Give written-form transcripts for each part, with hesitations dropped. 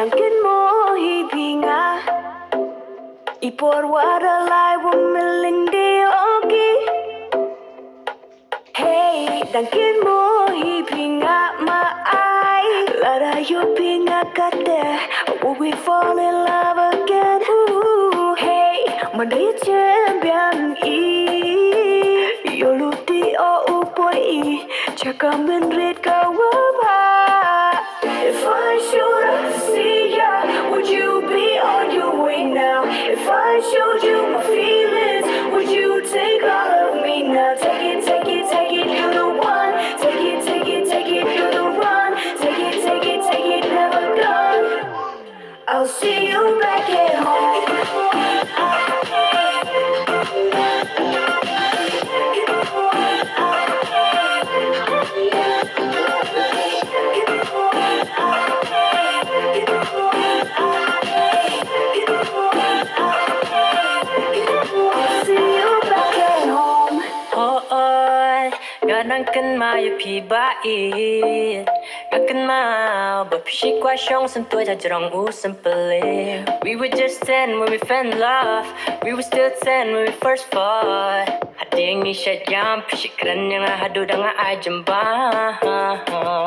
Dunkin' Mohibinga Ipor wadalay wumilindi ogi Hey, Dunkin' Mohibinga maay Larayo pinga kate Will we fall in love again? Ooh, hey, Monday champion Yoluti o upoi Chakamin red kawaba If I showed up to see ya, would you be on your way now? If I showed you my feelings, would you take all of me now? Take it, take it, take it, you're the one. Take it, take it, take it, you're the one. Take it, take it, take it, never gone. I'll see you back at home. Nang kan ma ya pi ba it kan ma ba pi kwa shong san tua ja jrong u simple. We were just 10 when we fell in love. We were still 10 when we first fought. Hading ni sha jam pi kran yang hadu dang ai jamba.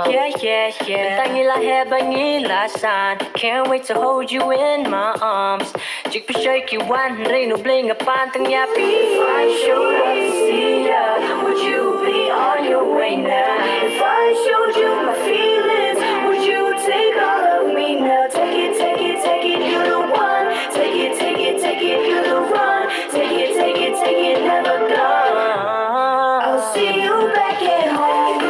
Yeah yeah yeah. Tang ni la he ba ni la san. Can't wait to hold you in my arms. Jig pi shake you one rain no bling a pan tang ya pi. I showed up to see ya. Would you be on your way now? If I showed you my feelings, would you take all of me now? Take it, take it, take it, you're the one. Take it, take it, take it, you're the one. Take it, take it, take it, never gone. I'll see you back at home.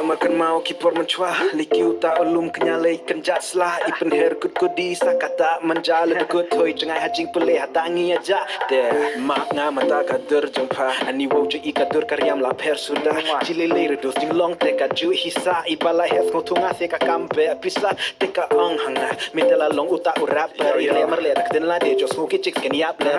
Makan mau kipor mencuah likiu ta ulum kenyalai kenjat selah ipen her kut kudi sakata menjala dekut hoi cengai hajing pele hatangi aja te mak nga mata kader jumpa ani wo je ikadur karyam la per sudah jilele redos jing long te ka ju hisa ibala hes ngotunga se ka kambe pisa te ka ang hanga mitela long uta urap le merle dak den la de jos muki chicks ken yap le